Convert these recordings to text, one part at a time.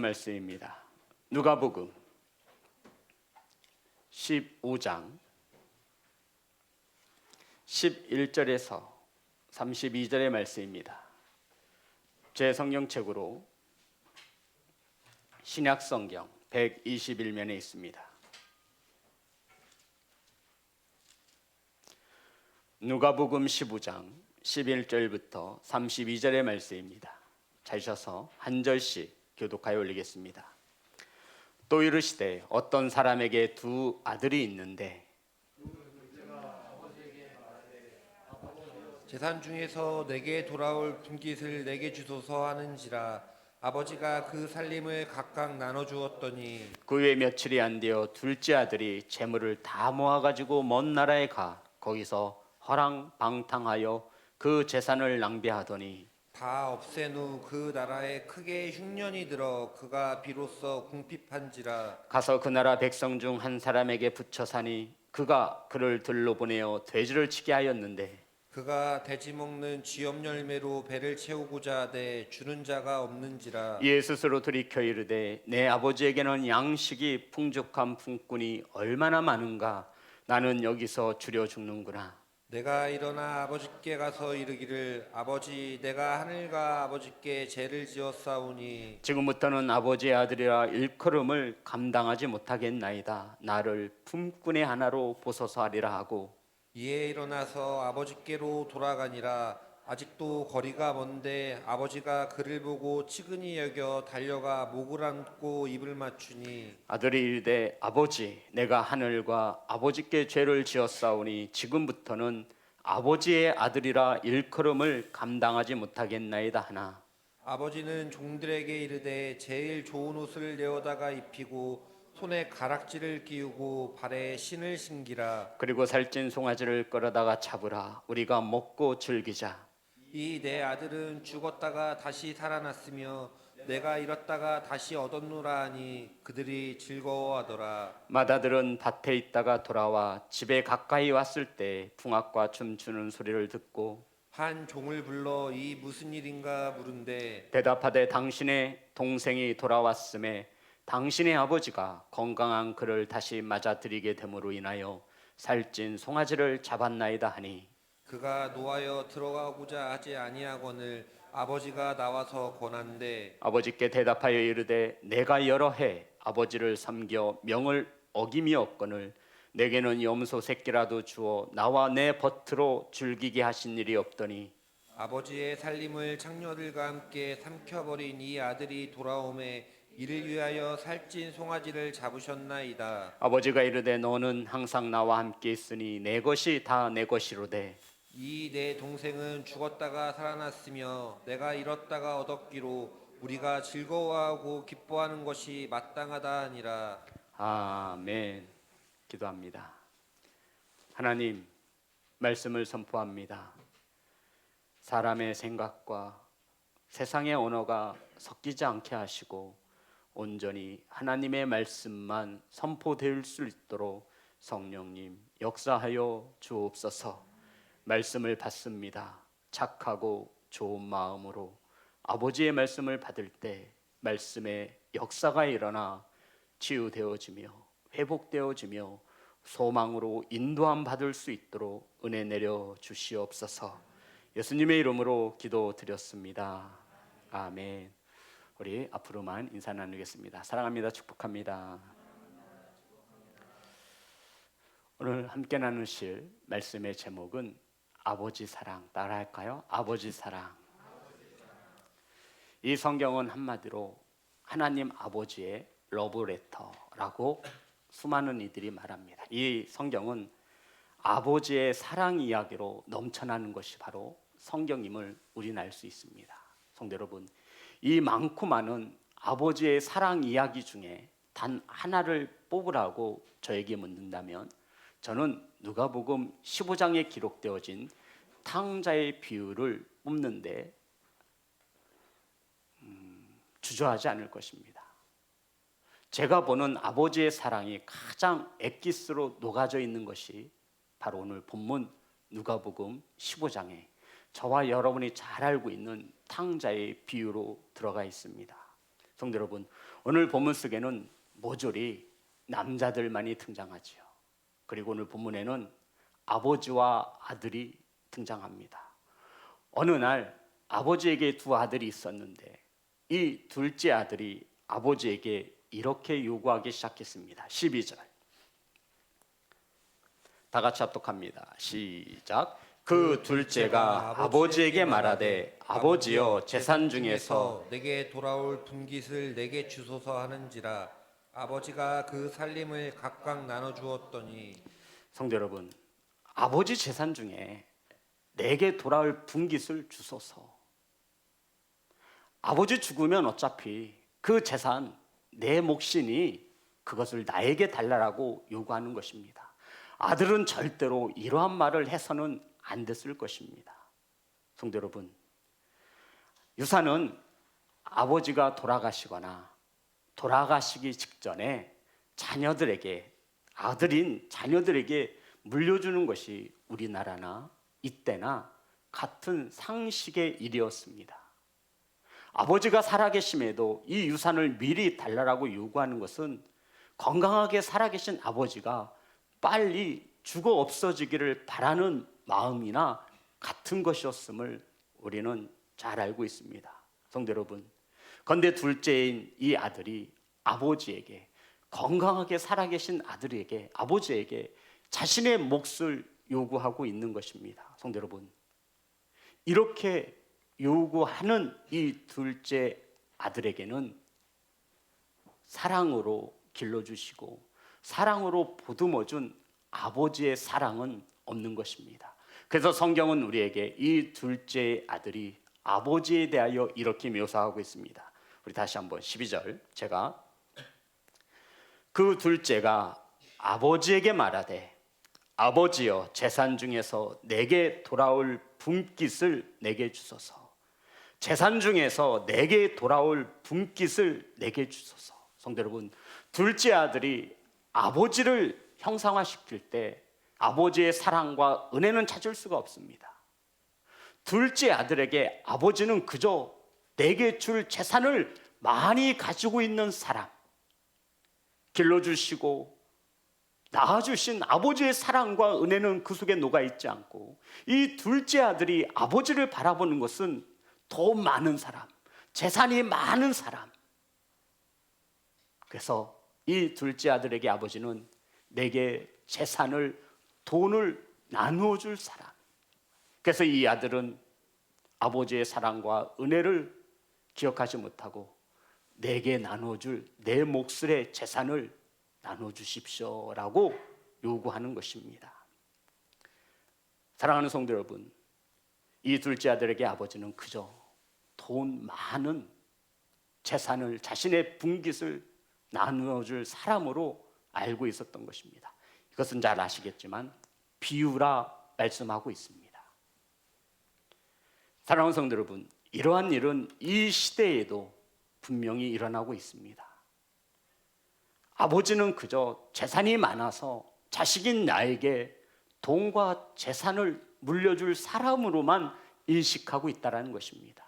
말씀입니다. 누가복음 15장 11절에서 32절의 말씀입니다. 제 성경책으로 신약성경 121면에 있습니다. 누가복음 15장 11절부터 32절의 말씀입니다. 찾으셔서 한 절씩 교독하여 올리겠습니다. 또 이르시되 어떤 사람에게 두 아들이 있는데 재산 중에서 내게 돌아올 분깃을 내게 주소서 하는지라 아버지가 그 살림을 각각 나눠 주었더니 그 후에 며칠이 안 되어 둘째 아들이 재물을 다 모아가지고 먼 나라에 가 거기서 허랑방탕하여 그 재산을 낭비하더니 다 없앤 후 그 나라에 크게 흉년이 들어 그가 비로소 궁핍한지라 가서 그 나라 백성 중 한 사람에게 붙여 사니 그가 그를 들로 보내어 돼지를 치게 하였는데 그가 돼지 먹는 쥐염 열매로 배를 채우고자 하되 주는 자가 없는지라 이에 스스로 돌이켜 이르되 내 아버지에게는 양식이 풍족한 품꾼이 얼마나 많은가 나는 여기서 줄여 죽는구나. 내가 일어나 아버지께 가서 이르기를 아버지 내가 하늘과 아버지께 죄를 지었사오니 지금부터는 아버지의 아들이라 일컬음을 감당하지 못하겠나이다. 나를 품꾼의 하나로 보소서 하리라 하고 이에 일어나서 아버지께로 돌아가니라 아직도 거리가 먼데 아버지가 그를 보고 치근히 여겨 달려가 목을 안고 입을 맞추니 아들이 이르되 아버지 내가 하늘과 아버지께 죄를 지었사오니 지금부터는 아버지의 아들이라 일컬음을 감당하지 못하겠나이다 하나 아버지는 종들에게 이르되 제일 좋은 옷을 내어다가 입히고 손에 가락지를 끼우고 발에 신을 신기라 그리고 살찐 송아지를 끌어다가 잡으라 우리가 먹고 즐기자. 이 내 아들은 죽었다가 다시 살아났으며 내가 잃었다가 다시 얻었노라 하니 그들이 즐거워하더라 맏아들은 밭에 있다가 돌아와 집에 가까이 왔을 때 풍악과 춤추는 소리를 듣고 한 종을 불러 이 무슨 일인가 물은데 대답하되 당신의 동생이 돌아왔음에 당신의 아버지가 건강한 그를 다시 맞아들이게 됨으로 인하여 살찐 송아지를 잡았나이다 하니 그가 노하여 들어가고자 하지 아니하거늘 아버지가 나와서 권한대 아버지께 대답하여 이르되 내가 여러 해 아버지를 섬겨 명을 어김이었거늘 내게는 염소 새끼라도 주어 나와 내 벗으로 즐기게 하신 일이 없더니 아버지의 살림을 창녀들과 함께 삼켜버린 이 아들이 돌아오매 이를 위하여 살찐 송아지를 잡으셨나이다 아버지가 이르되 너는 항상 나와 함께 있으니 내 것이 다 내 것이로되 이 내 동생은 죽었다가 살아났으며 내가 잃었다가 얻었기로 우리가 즐거워하고 기뻐하는 것이 마땅하다 하니라 아멘. 기도합니다. 하나님 말씀을 선포합니다. 사람의 생각과 세상의 언어가 섞이지 않게 하시고 온전히 하나님의 말씀만 선포될 수 있도록 성령님 역사하여 주옵소서. 말씀을 받습니다. 착하고 좋은 마음으로 아버지의 말씀을 받을 때 말씀의 역사가 일어나 치유되어지며 회복되어지며 소망으로 인도함 받을 수 있도록 은혜 내려 주시옵소서. 예수님의 이름으로 기도드렸습니다. 아멘. 우리 앞으로만 인사 나누겠습니다. 사랑합니다. 축복합니다. 오늘 함께 나누실 말씀의 제목은 아버지 사랑. 따라할까요? 아버지 사랑. 이 성경은 한마디로 하나님 아버지의 러브레터라고 수많은 이들이 말합니다. 이 성경은 아버지의 사랑 이야기로 넘쳐나는 것이 바로 성경임을 우리는 알 수 있습니다. 성도 여러분, 이 많고 많은 아버지의 사랑 이야기 중에 단 하나를 뽑으라고 저에게 묻는다면 저는 누가복음 15장에 기록되어진 탕자의 비유를 뽑는데 주저하지 않을 것입니다. 제가 보는 아버지의 사랑이 가장 엑기스로 녹아져 있는 것이 바로 오늘 본문 누가복음 15장에 저와 여러분이 잘 알고 있는 탕자의 비유로 들어가 있습니다. 성도 여러분, 오늘 본문 속에는 모조리 남자들만이 등장하지요. 그리고 오늘 본문에는 아버지와 아들이 등장합니다. 어느 날 아버지에게 두 아들이 있었는데 이 둘째 아들이 아버지에게 이렇게 요구하기 시작했습니다. 12절 다 같이 합독합니다. 시작. 그 둘째가 아버지에게 말하되 아버지여 재산 중에서 내게 돌아올 분깃을 내게 주소서 하는지라. 아버지가 그 살림을 각각 나눠 주었더니. 성도 여러분, 아버지 재산 중에 내게 돌아올 분깃을 주소서. 아버지 죽으면 어차피 그 재산 내 몫이니 그것을 나에게 달라라고 요구하는 것입니다. 아들은 절대로 이러한 말을 해서는 안 됐을 것입니다. 성도 여러분, 유산은 아버지가 돌아가시거나 돌아가시기 직전에 자녀들에게, 아들인 자녀들에게 물려주는 것이 우리나라나 이때나 같은 상식의 일이었습니다. 아버지가 살아계심에도 이 유산을 미리 달라고 요구하는 것은 건강하게 살아계신 아버지가 빨리 죽어 없어지기를 바라는 마음이나 같은 것이었음을 우리는 잘 알고 있습니다. 성도 여러분, 그런데 둘째인 이 아들이 아버지에게, 건강하게 살아계신 아들에게, 아버지에게 자신의 몫을 요구하고 있는 것입니다. 성도 여러분, 이렇게 요구하는 이 둘째 아들에게는 사랑으로 길러주시고 사랑으로 보듬어준 아버지의 사랑은 없는 것입니다. 그래서 성경은 우리에게 이 둘째 아들이 아버지에 대하여 이렇게 묘사하고 있습니다. 우리 다시 한번 12절 제가 그 둘째가 아버지에게 말하되 아버지여 재산 중에서 내게 돌아올 분깃을 내게 주소서. 재산 중에서 내게 돌아올 분깃을 내게 주소서. 성도 여러분, 둘째 아들이 아버지를 형상화시킬 때 아버지의 사랑과 은혜는 찾을 수가 없습니다. 둘째 아들에게 아버지는 그저 내게 줄 재산을 많이 가지고 있는 사람, 길러주시고 낳아주신 아버지의 사랑과 은혜는 그 속에 녹아있지 않고, 이 둘째 아들이 아버지를 바라보는 것은 돈 많은 사람, 재산이 많은 사람. 그래서 이 둘째 아들에게 아버지는 내게 재산을, 돈을 나누어 줄 사람. 그래서 이 아들은 아버지의 사랑과 은혜를 기억하지 못하고 내게 나눠줄 내 몫의 재산을 나눠주십시오라고 요구하는 것입니다. 사랑하는 성도 여러분, 이 둘째 아들에게 아버지는 그저 돈 많은 재산을, 자신의 분깃을 나누어줄 사람으로 알고 있었던 것입니다. 이것은 잘 아시겠지만 비유라 말씀하고 있습니다. 사랑하는 성도 여러분, 이러한 일은 이 시대에도 분명히 일어나고 있습니다. 아버지는 그저 재산이 많아서 자식인 나에게 돈과 재산을 물려줄 사람으로만 인식하고 있다는 것입니다.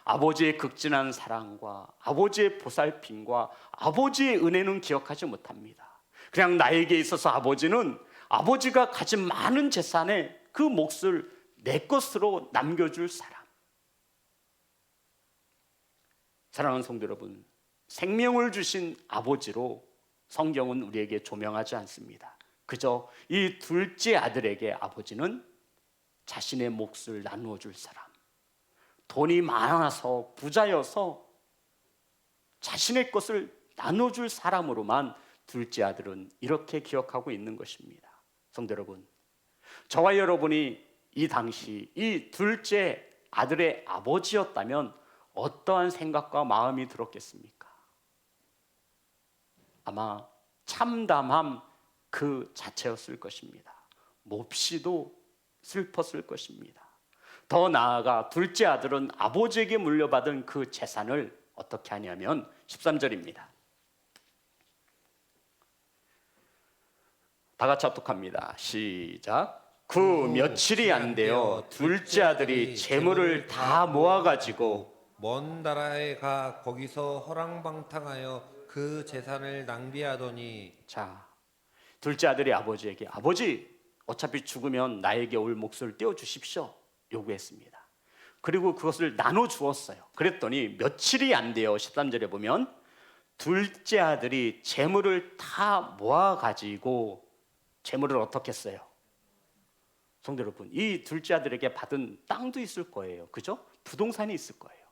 아버지의 극진한 사랑과 아버지의 보살핌과 아버지의 은혜는 기억하지 못합니다. 그냥 나에게 있어서 아버지는 아버지가 가진 많은 재산의 그 몫을 내 것으로 남겨줄 사람. 사랑하는 성도 여러분, 생명을 주신 아버지로 성경은 우리에게 조명하지 않습니다. 그저 이 둘째 아들에게 아버지는 자신의 몫을 나누어 줄 사람, 돈이 많아서 부자여서 자신의 것을 나눠줄 사람으로만 둘째 아들은 이렇게 기억하고 있는 것입니다. 성도 여러분, 저와 여러분이 이 당시 이 둘째 아들의 아버지였다면 어떠한 생각과 마음이 들었겠습니까? 아마 참담함 그 자체였을 것입니다. 몹시도 슬펐을 것입니다. 더 나아가 둘째 아들은 아버지에게 물려받은 그 재산을 어떻게 하냐면 13절입니다. 다 같이 합독합니다. 시작. 그 며칠이 안 되어 둘째 아들이 재물을 다 모아가지고 먼 나라에 가 거기서 허랑방탕하여 그 재산을 낭비하더니 자, 둘째 아들이 아버지에게 아버지 어차피 죽으면 나에게 올 몫을 떼어 주십시오 요구했습니다. 그리고 그것을 나눠 주었어요. 그랬더니 며칠이 안 돼요. 13절에 보면 둘째 아들이 재물을 다 모아 가지고 재물을 어떻게 써요? 성도 여러분, 이 둘째 아들에게 받은 땅도 있을 거예요. 그죠? 부동산이 있을 거예요.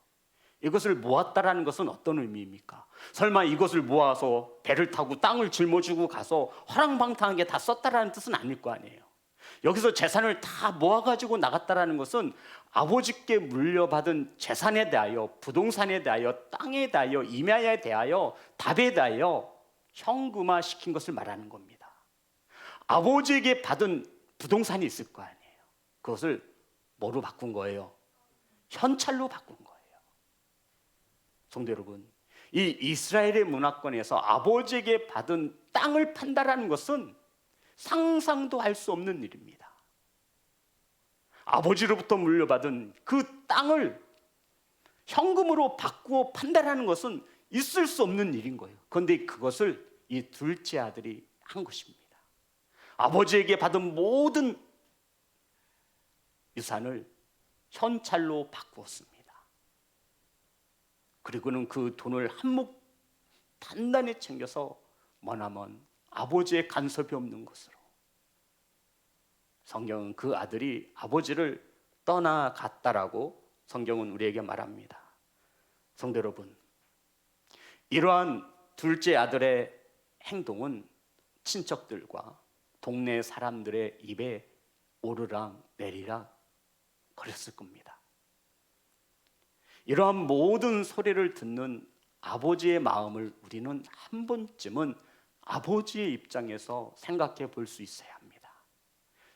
이것을 모았다라는 것은 어떤 의미입니까? 설마 이것을 모아서 배를 타고 땅을 짊어지고 가서 허랑방탕하게 다 썼다라는 뜻은 아닐 거 아니에요. 여기서 재산을 다 모아가지고 나갔다라는 것은 아버지께 물려받은 재산에 대하여, 부동산에 대하여, 땅에 대하여, 임야에 대하여, 답에 대하여 현금화 시킨 것을 말하는 겁니다. 아버지에게 받은 부동산이 있을 거 아니에요. 그것을 뭐로 바꾼 거예요? 현찰로 바꾼 거예요. 성도 여러분, 이 이스라엘의 문화권에서 아버지에게 받은 땅을 판다라는 것은 상상도 할 수 없는 일입니다. 아버지로부터 물려받은 그 땅을 현금으로 바꾸어 판다라는 것은 있을 수 없는 일인 거예요. 그런데 그것을 이 둘째 아들이 한 것입니다. 아버지에게 받은 모든 유산을 현찰로 바꾸었습니다. 그리고는 그 돈을 한몫 단단히 챙겨서 머나먼 아버지의 간섭이 없는 것으로, 성경은 그 아들이 아버지를 떠나갔다라고 성경은 우리에게 말합니다. 성도 여러분, 이러한 둘째 아들의 행동은 친척들과 동네 사람들의 입에 오르락 내리락 거렸을 겁니다. 이러한 모든 소리를 듣는 아버지의 마음을 우리는 한 번쯤은 아버지의 입장에서 생각해 볼 수 있어야 합니다.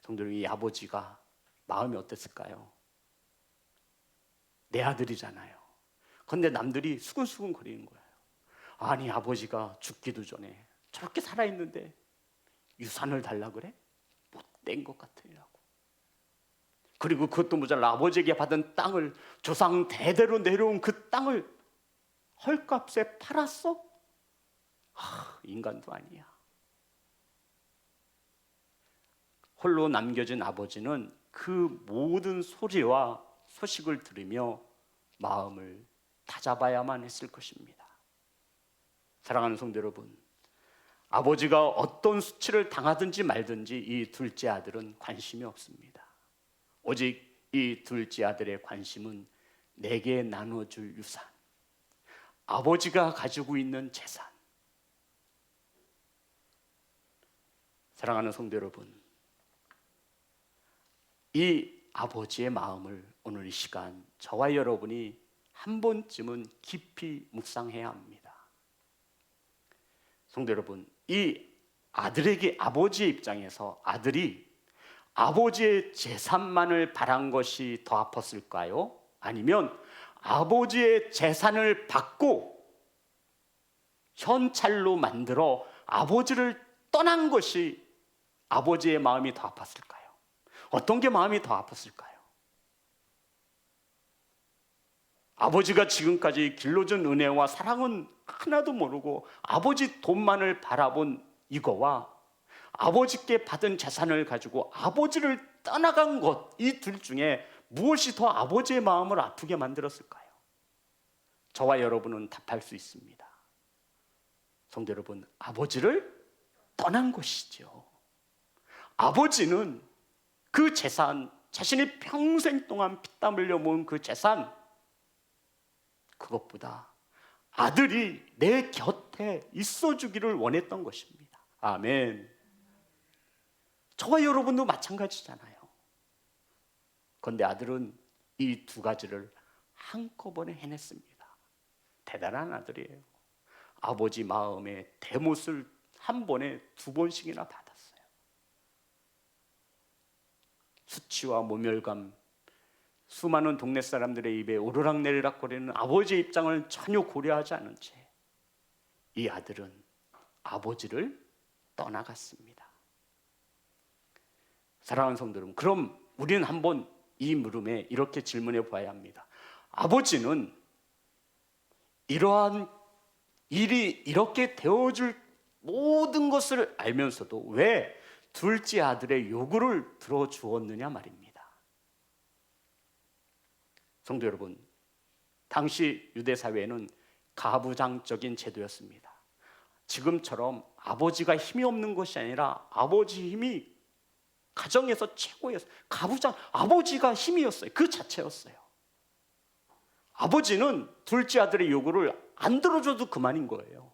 성도님, 이 아버지가 마음이 어땠을까요? 내 아들이잖아요. 그런데 남들이 수근수근 거리는 거예요. 아니, 아버지가 죽기도 전에 저렇게 살아있는데 유산을 달라 그래? 못된 것 같으라고. 그리고 그것도 모자라 아버지에게 받은 땅을, 조상 대대로 내려온 그 땅을 헐값에 팔았어? 인간도 아니야. 홀로 남겨진 아버지는 그 모든 소리와 소식을 들으며 마음을 다잡아야만 했을 것입니다. 사랑하는 성도 여러분, 아버지가 어떤 수치를 당하든지 말든지 이 둘째 아들은 관심이 없습니다. 오직 이 둘째 아들의 관심은 내게 나눠줄 유산, 아버지가 가지고 있는 재산. 사랑하는 성도 여러분, 이 아버지의 마음을 오늘 이 시간 저와 여러분이 한 번쯤은 깊이 묵상해야 합니다. 성도 여러분, 이 아들에게, 아버지의 입장에서 아들이 아버지의 재산만을 바란 것이 더 아팠을까요? 아니면 아버지의 재산을 받고 현찰로 만들어 아버지를 떠난 것이 아버지의 마음이 더 아팠을까요? 어떤 게 마음이 더 아팠을까요? 아버지가 지금까지 길러준 은혜와 사랑은 하나도 모르고 아버지 돈만을 바라본 이거와 아버지께 받은 재산을 가지고 아버지를 떠나간 것, 이 둘 중에 무엇이 더 아버지의 마음을 아프게 만들었을까요? 저와 여러분은 답할 수 있습니다. 성도 여러분, 아버지를 떠난 것이죠. 아버지는 그 재산, 자신이 평생 동안 피땀 흘려 모은 그 재산, 그것보다 아들이 내 곁에 있어주기를 원했던 것입니다. 아멘. 저와 여러분도 마찬가지잖아요. 그런데 아들은 이 두 가지를 한꺼번에 해냈습니다. 대단한 아들이에요. 아버지 마음의 대못을 한 번에 두 번씩이나 받았어요. 수치와 모멸감, 수많은 동네 사람들의 입에 오르락내리락거리는 아버지의 입장을 전혀 고려하지 않은 채 이 아들은 아버지를 떠나갔습니다. 사랑하는 성도 여러분, 그럼 우리는 한번 이 물음에 이렇게 질문해 봐야 합니다. 아버지는 이러한 일이 이렇게 되어줄 모든 것을 알면서도 왜 둘째 아들의 요구를 들어주었느냐 말입니다. 성도 여러분, 당시 유대 사회에는 가부장적인 제도였습니다. 지금처럼 아버지가 힘이 없는 것이 아니라 아버지 힘이 가정에서 최고였어요. 가부장, 아버지가 힘이었어요. 그 자체였어요. 아버지는 둘째 아들의 요구를 안 들어줘도 그만인 거예요.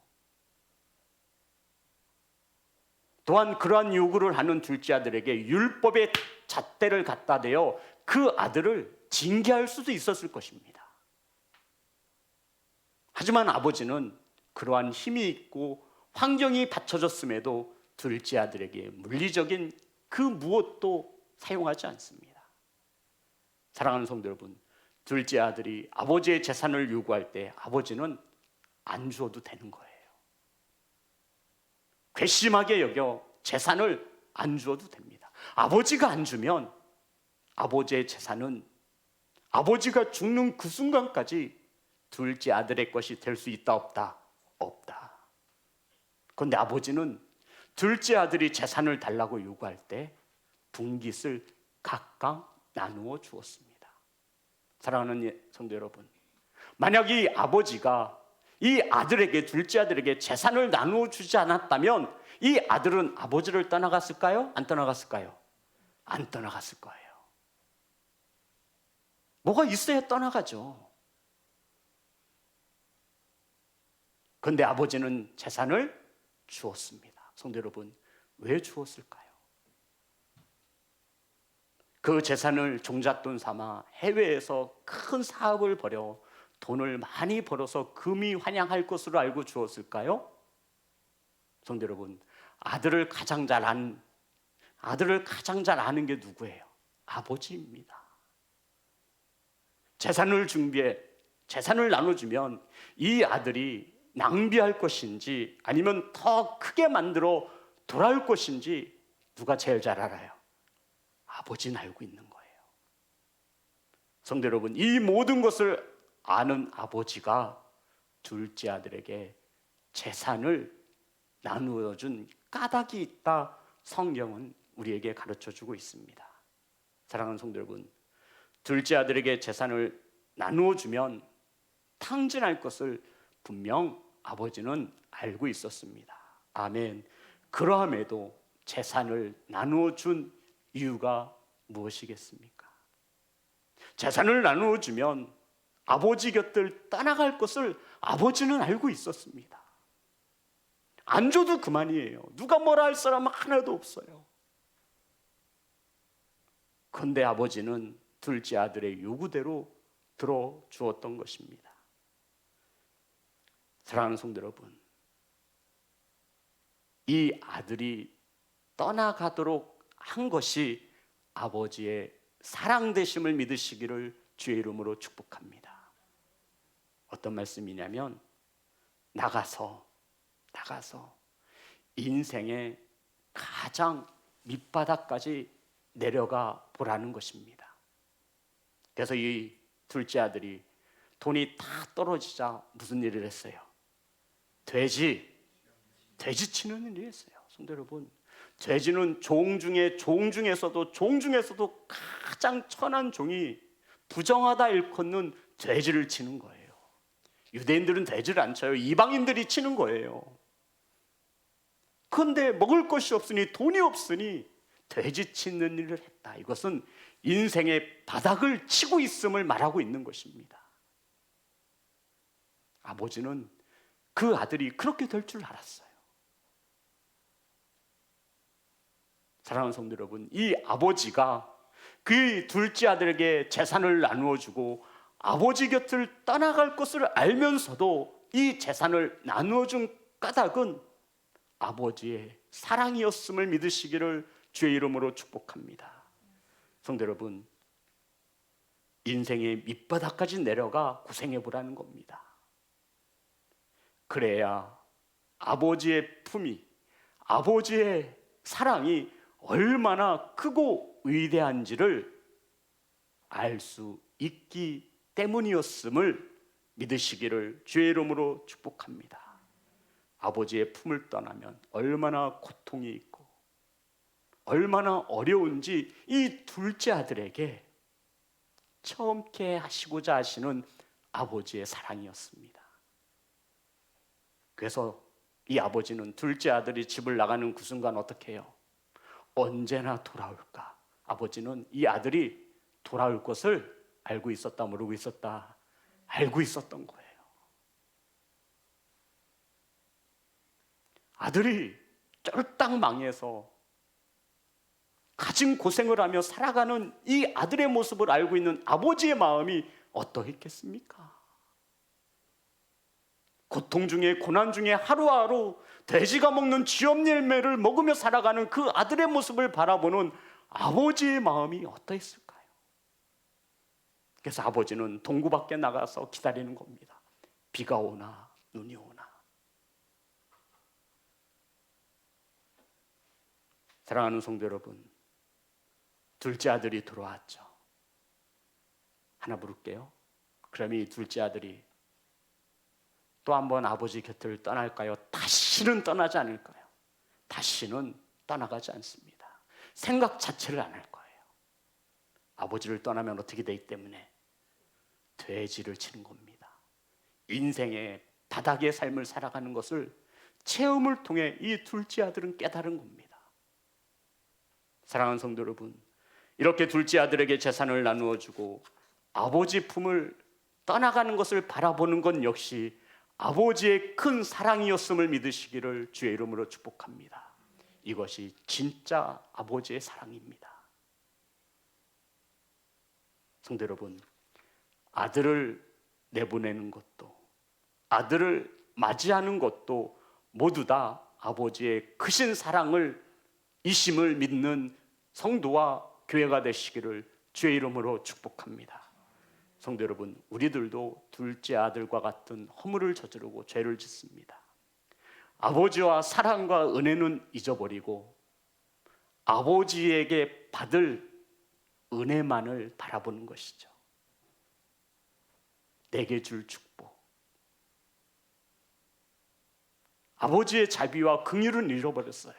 또한 그러한 요구를 하는 둘째 아들에게 율법의 잣대를 갖다 대어 그 아들을 징계할 수도 있었을 것입니다. 하지만 아버지는 그러한 힘이 있고 환경이 받쳐졌음에도 둘째 아들에게 물리적인 그 무엇도 사용하지 않습니다. 사랑하는 성도 여러분, 둘째 아들이 아버지의 재산을 요구할 때 아버지는 안 주어도 되는 거예요. 괘씸하게 여겨 재산을 안 주어도 됩니다. 아버지가 안 주면 아버지의 재산은 아버지가 죽는 그 순간까지 둘째 아들의 것이 될 수 있다 없다? 없다. 그런데 아버지는 둘째 아들이 재산을 달라고 요구할 때 분깃을 각각 나누어 주었습니다. 사랑하는 성도 여러분, 만약 이 아버지가 이 아들에게, 둘째 아들에게 재산을 나누어 주지 않았다면 이 아들은 아버지를 떠나갔을까요? 안 떠나갔을까요? 안 떠나갔을 거예요. 뭐가 있어야 떠나가죠. 그런데 아버지는 재산을 주었습니다. 성도 여러분, 왜 주었을까요? 그 재산을 종잣돈 삼아 해외에서 큰 사업을 벌여 돈을 많이 벌어서 금이 환영할 것으로 알고 주었을까요? 성도 여러분, 아들을 가장 잘 아는 게 누구예요? 아버지입니다. 재산을 준비해 재산을 나눠주면 이 아들이 낭비할 것인지 아니면 더 크게 만들어 돌아올 것인지 누가 제일 잘 알아요? 아버지는 알고 있는 거예요. 성도 여러분, 이 모든 것을 아는 아버지가 둘째 아들에게 재산을 나누어 준 까닭이 있다, 성경은 우리에게 가르쳐주고 있습니다. 사랑하는 성도 여러분, 둘째 아들에게 재산을 나누어 주면 탕진할 것을 분명 아버지는 알고 있었습니다. 아멘. 그러함에도 재산을 나누어 준 이유가 무엇이겠습니까? 재산을 나누어 주면 아버지 곁을 떠나갈 것을 아버지는 알고 있었습니다. 안 줘도 그만이에요. 누가 뭐라 할 사람 하나도 없어요. 그런데 아버지는 둘째 아들의 요구대로 들어주었던 것입니다. 사랑하는 성도 여러분, 이 아들이 떠나가도록 한 것이 아버지의 사랑되심을 믿으시기를 주의 이름으로 축복합니다. 어떤 말씀이냐면 나가서 인생의 가장 밑바닥까지 내려가 보라는 것입니다. 그래서 이 둘째 아들이 돈이 다 떨어지자 무슨 일을 했어요? 돼지 치는 일을 했어요. 성도 여러분, 돼지는 종 중에서도 가장 천한 종이 부정하다 일컫는 돼지를 치는 거예요. 유대인들은 돼지를 안 쳐요. 이방인들이 치는 거예요. 그런데 먹을 것이 없으니, 돈이 없으니 돼지 치는 일을 했다. 이것은 인생의 바닥을 치고 있음을 말하고 있는 것입니다. 아버지는 그 아들이 그렇게 될 줄 알았어요. 사랑하는 성도 여러분, 이 아버지가 그 둘째 아들에게 재산을 나누어 주고 아버지 곁을 떠나갈 것을 알면서도 이 재산을 나누어 준 까닭은 아버지의 사랑이었음을 믿으시기를 주의 이름으로 축복합니다. 성도 여러분, 인생의 밑바닥까지 내려가 고생해 보라는 겁니다. 그래야 아버지의 품이, 아버지의 사랑이 얼마나 크고 위대한지를 알 수 있기 때문이었음을 믿으시기를 주의 이름으로 축복합니다. 아버지의 품을 떠나면 얼마나 고통이 있고 얼마나 어려운지 이 둘째 아들에게 처음께 하시고자 하시는 아버지의 사랑이었습니다. 그래서 이 아버지는 둘째 아들이 집을 나가는 그 순간 어떻게 해요? 언제나 돌아올까? 아버지는 이 아들이 돌아올 것을 알고 있었다, 모르고 있었다? 알고 있었던 거예요. 아들이 쫄딱 망해서 가진 고생을 하며 살아가는 이 아들의 모습을 알고 있는 아버지의 마음이 어떠했겠습니까? 고통 중에 고난 중에 하루하루 돼지가 먹는 쥐엄 열매를 먹으며 살아가는 그 아들의 모습을 바라보는 아버지의 마음이 어떠했을까요? 그래서 아버지는 동구 밖에 나가서 기다리는 겁니다. 비가 오나 눈이 오나. 사랑하는 성도 여러분, 둘째 아들이 돌아왔죠. 하나 부를게요. 그러면 이 둘째 아들이 또 한 번 아버지 곁을 떠날까요? 다시는 떠나지 않을까요? 다시는 떠나가지 않습니다. 생각 자체를 안 할 거예요. 아버지를 떠나면 어떻게 되기 때문에 돼지를 치는 겁니다. 인생의 바닥의 삶을 살아가는 것을 체험을 통해 이 둘째 아들은 깨달은 겁니다. 사랑하는 성도 여러분, 이렇게 둘째 아들에게 재산을 나누어 주고 아버지 품을 떠나가는 것을 바라보는 것 역시 아버지의 큰 사랑이었음을 믿으시기를 주의 이름으로 축복합니다. 이것이 진짜 아버지의 사랑입니다. 성도 여러분, 아들을 내보내는 것도 아들을 맞이하는 것도 모두 다 아버지의 크신 사랑을 이심을 믿는 성도와 교회가 되시기를 주의 이름으로 축복합니다. 성도 여러분, 우리들도 둘째 아들과 같은 허물을 저지르고 죄를 짓습니다. 아버지와 사랑과 은혜는 잊어버리고 아버지에게 받을 은혜만을 바라보는 것이죠. 내게 줄 축복, 아버지의 자비와 긍휼은 잃어버렸어요.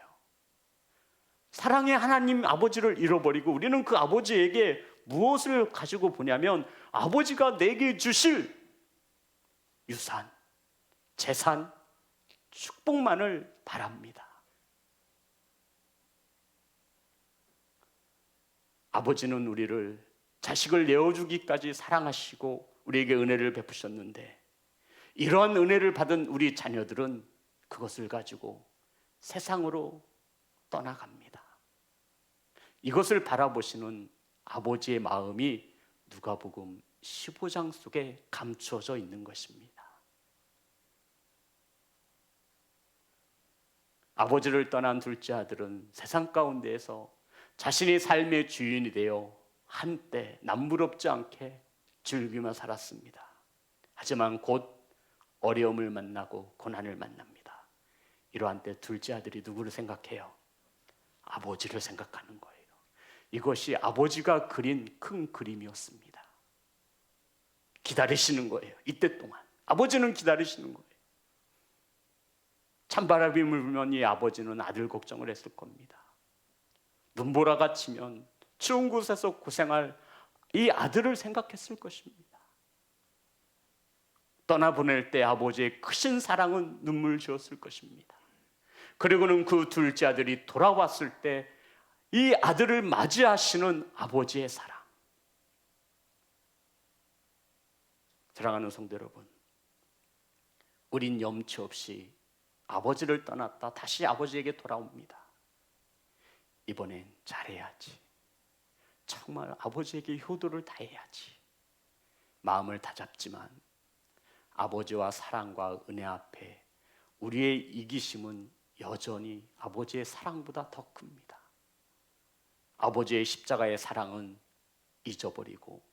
사랑의 하나님 아버지를 잃어버리고 우리는 그 아버지에게 무엇을 가지고 보냐면 아버지가 내게 주실 유산, 재산, 축복만을 바랍니다. 아버지는 우리를 자식을 내어주기까지 사랑하시고 우리에게 은혜를 베푸셨는데 이러한 은혜를 받은 우리 자녀들은 그것을 가지고 세상으로 떠나갑니다. 이것을 바라보시는 아버지의 마음이 누가복음 15장 속에 감추어져 있는 것입니다. 아버지를 떠난 둘째 아들은 세상 가운데에서 자신의 삶의 주인이 되어 한때 남부럽지 않게 즐기며 살았습니다. 하지만 곧 어려움을 만나고 고난을 만납니다. 이러한 때 둘째 아들이 누구를 생각해요? 아버지를 생각하는 거예요. 이것이 아버지가 그린 큰 그림이었습니다. 기다리시는 거예요. 이때 동안 아버지는 기다리시는 거예요. 찬바람이 불면 이 아버지는 아들 걱정을 했을 겁니다. 눈보라가 치면 추운 곳에서 고생할 이 아들을 생각했을 것입니다. 떠나보낼 때 아버지의 크신 사랑은 눈물 지었을 것입니다. 그리고는 그 둘째 아들이 돌아왔을 때 이 아들을 맞이하시는 아버지의 사랑. 사랑하는 성도 여러분, 우린 염치 없이 아버지를 떠났다 다시 아버지에게 돌아옵니다. 이번엔 잘해야지. 정말 아버지에게 효도를 다해야지. 마음을 다잡지만 아버지와 사랑과 은혜 앞에 우리의 이기심은 여전히 아버지의 사랑보다 더 큽니다. 아버지의 십자가의 사랑은 잊어버리고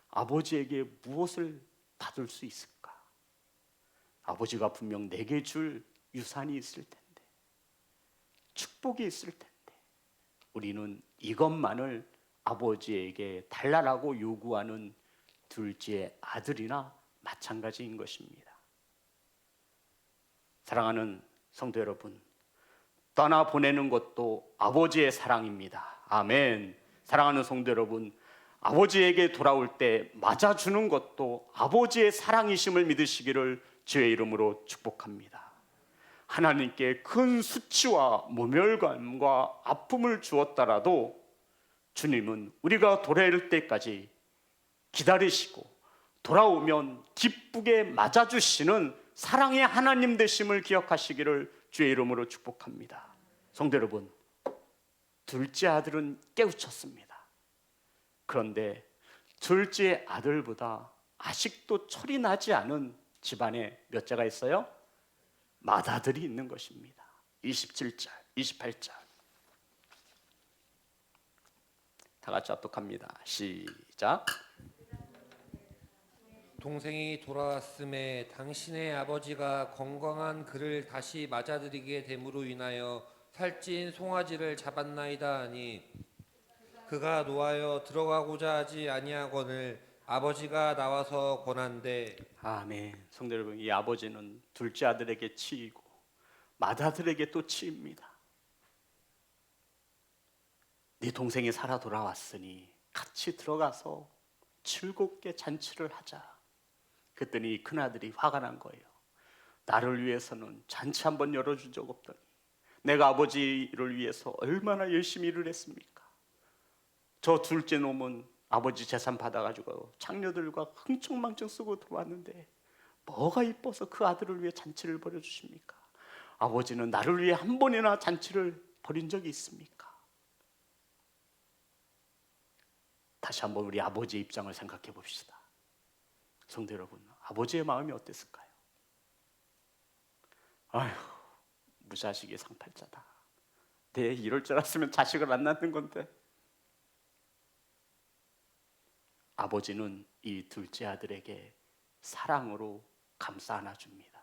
아버지에게 무엇을 받을 수 있을까? 아버지가 분명 내게 줄 유산이 있을 텐데, 축복이 있을 텐데 우리는 이것만을 아버지에게 달라라고 요구하는 둘째 아들이나 마찬가지인 것입니다. 사랑하는 성도 여러분, 떠나보내는 것도 아버지의 사랑입니다. 아멘. 사랑하는 성도 여러분, 아버지에게 돌아올 때 맞아주는 것도 아버지의 사랑이심을 믿으시기를 주의 이름으로 축복합니다. 하나님께 큰 수치와 모멸감과 아픔을 주었더라도 주님은 우리가 돌아올 때까지 기다리시고 돌아오면 기쁘게 맞아주시는 사랑의 하나님 되심을 기억하시기를 주의 이름으로 축복합니다. 성도 여러분, 둘째 아들은 깨우쳤습니다. 그런데 둘째 아들보다 아직도 철이 나지 않은 집안에 몇째가 있어요? 맏아들이 있는 것입니다. 27절, 28절 다 같이 합독합니다. 시작. 동생이 돌아왔음에 당신의 아버지가 건강한 그를 다시 맞아들이게 됨으로 인하여 살찐 송아지를 잡았나이다 하니 그가 노하여 들어가고자 하지 아니하거늘 아버지가 나와서 권한대. 아멘. 성도 여러분, 이 아버지는 둘째 아들에게 치이고 맏아들에게 또 치입니다. 네 동생이 살아 돌아왔으니 같이 들어가서 즐겁게 잔치를 하자. 그랬더니 큰아들이 화가 난 거예요. 나를 위해서는 잔치 한번 열어준 적 없더니 내가 아버지를 위해서 얼마나 열심히 일을 했습니까? 저 둘째 놈은 아버지 재산 받아가지고 장녀들과 흥청망청 쓰고 들어왔는데 뭐가 이뻐서 그 아들을 위해 잔치를 벌여주십니까? 아버지는 나를 위해 한 번이나 잔치를 벌인 적이 있습니까? 다시 한번 우리 아버지의 입장을 생각해 봅시다. 성도 여러분, 아버지의 마음이 어땠을까요? 아휴, 무자식이 상팔자다. 내 이럴 줄 알았으면 자식을 안 낳는 건데. 아버지는 이 둘째 아들에게 사랑으로 감싸 안아줍니다.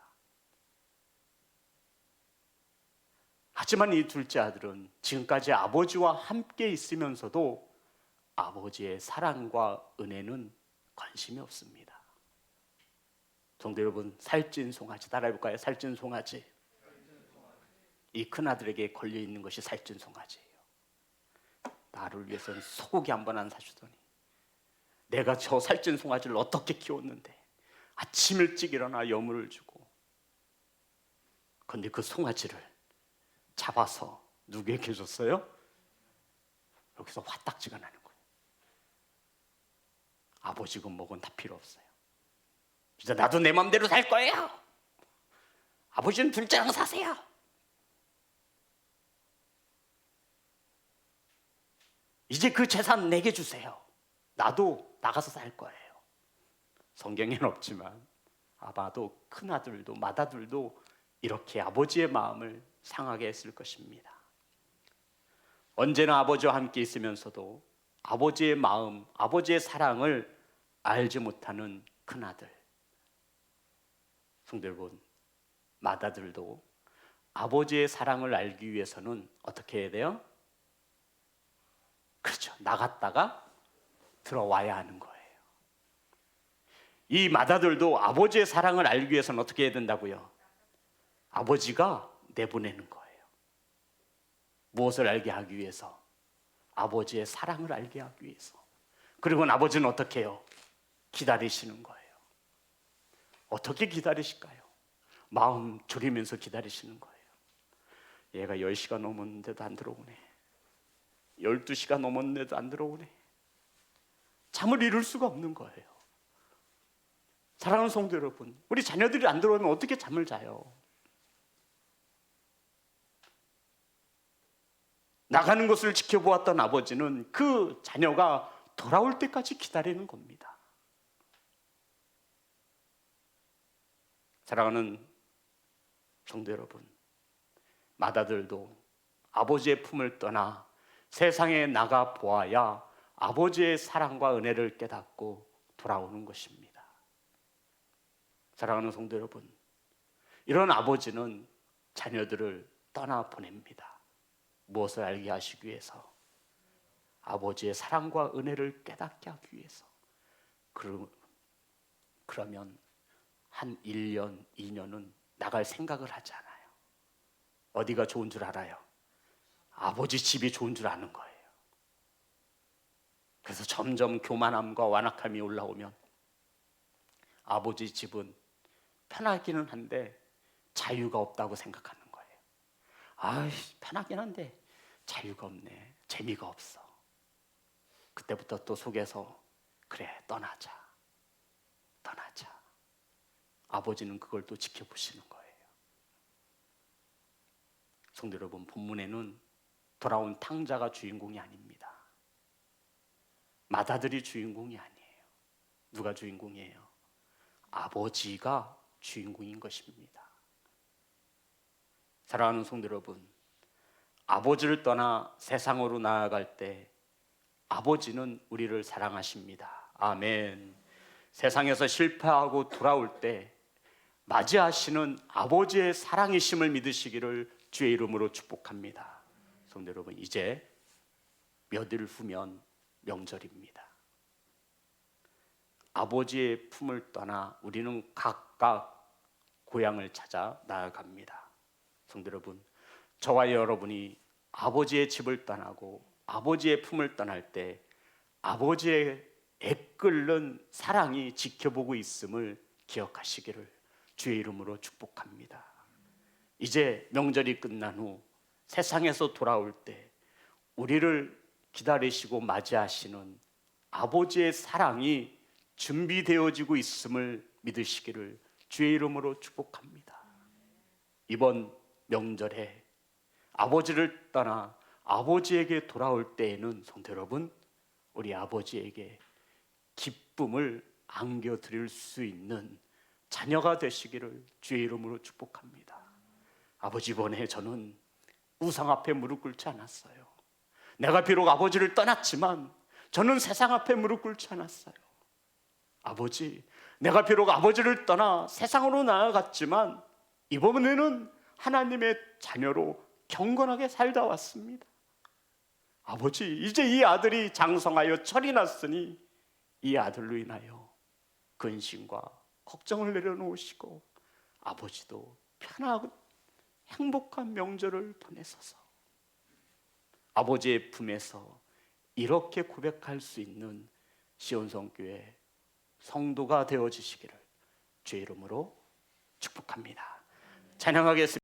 하지만 이 둘째 아들은 지금까지 아버지와 함께 있으면서도 아버지의 사랑과 은혜는 관심이 없습니다. 성도 여러분, 살찐 송아지 따라해볼까요? 살찐 송아지. 이 큰아들에게 걸려있는 것이 살찐 송아지예요. 나를 위해서는 소고기 한 번 안 사주더니 내가 저 살찐 송아지를 어떻게 키웠는데 아침 일찍 일어나 여물을 주고, 그런데 그 송아지를 잡아서 누구에게 줬어요? 여기서 화딱지가 나는 거예요. 아버지 금목은 다 필요 없어요. 이제 나도 내 맘대로 살 거예요. 아버지는 둘째랑 사세요. 이제 그 재산 내게 주세요. 나도 나가서 살 거예요. 성경에는 없지만 아마도 큰아들도 맏아들도 이렇게 아버지의 마음을 상하게 했을 것입니다. 언제나 아버지와 함께 있으면서도 아버지의 마음, 아버지의 사랑을 알지 못하는 큰아들. 성도 여러분, 맏아들도 아버지의 사랑을 알기 위해서는 어떻게 해야 돼요? 그렇죠. 나갔다가 들어와야 하는 거예요. 이 맏아들도 아버지의 사랑을 알기 위해서는 어떻게 해야 된다고요? 아버지가 내보내는 거예요. 무엇을 알게 하기 위해서? 아버지의 사랑을 알게 하기 위해서. 그리고 아버지는 어떻게 해요? 기다리시는 거예요. 어떻게 기다리실까요? 마음 졸이면서 기다리시는 거예요. 얘가 10시가 넘었는데도 안 들어오네. 12시가 넘었는데도 안 들어오네. 잠을 이룰 수가 없는 거예요. 사랑하는 성도 여러분, 우리 자녀들이 안 들어오면 어떻게 잠을 자요? 나가는 것을 지켜보았던 아버지는 그 자녀가 돌아올 때까지 기다리는 겁니다. 사랑하는 성도 여러분, 맏아들도 아버지의 품을 떠나 세상에 나가 보아야 아버지의 사랑과 은혜를 깨닫고 돌아오는 것입니다. 사랑하는 성도 여러분, 이런 아버지는 자녀들을 떠나보냅니다. 무엇을 알게 하시기 위해서? 아버지의 사랑과 은혜를 깨닫게 하기 위해서. 그러면 한 1년, 2년은 나갈 생각을 하지 않아요. 어디가 좋은 줄 알아요? 아버지 집이 좋은 줄 아는 거예요. 그래서 점점 교만함과 완악함이 올라오면 아버지 집은 편하기는 한데 자유가 없다고 생각하는 거예요. 아이, 편하긴 한데 자유가 없네, 재미가 없어. 그때부터 또 속에서 그래, 떠나자. 아버지는 그걸 또 지켜보시는 거예요. 성도 여러분, 본문에는 돌아온 탕자가 주인공이 아닙니다. 맏아들이 주인공이 아니에요. 누가 주인공이에요? 아버지가 주인공인 것입니다. 사랑하는 성도 여러분, 아버지를 떠나 세상으로 나아갈 때 아버지는 우리를 사랑하십니다. 아멘. 세상에서 실패하고 돌아올 때 맞이하시는 아버지의 사랑이심을 믿으시기를 주의 이름으로 축복합니다. 성도 여러분, 이제 몇 일 후면 명절입니다. 아버지의 품을 떠나 우리는 각각 고향을 찾아 나아갑니다. 성도 여러분, 저와 여러분이 아버지의 집을 떠나고 아버지의 품을 떠날 때 아버지의 애끓는 사랑이 지켜보고 있음을 기억하시기를 주의 이름으로 축복합니다. 이제 명절이 끝난 후 세상에서 돌아올 때 우리를 기다리시고 맞이하시는 아버지의 사랑이 준비되어지고 있음을 믿으시기를 주의 이름으로 축복합니다. 이번 명절에 아버지를 떠나 아버지에게 돌아올 때에는 성도 여러분, 우리 아버지에게 기쁨을 안겨드릴 수 있는 자녀가 되시기를 주의 이름으로 축복합니다. 아버지, 이번에 저는 우상 앞에 무릎 꿇지 않았어요. 내가 비록 아버지를 떠났지만 저는 세상 앞에 무릎 꿇지 않았어요. 아버지, 내가 비록 아버지를 떠나 세상으로 나아갔지만 이번에는 하나님의 자녀로 경건하게 살다 왔습니다. 아버지, 이제 이 아들이 장성하여 철이 났으니 이 아들로 인하여 근심과 걱정을 내려놓으시고 아버지도 편하고 행복한 명절을 보내소서. 아버지의 품에서 이렇게 고백할 수 있는 시온성교회 성도가 되어주시기를 주의 이름으로 축복합니다. 찬양하겠습니다.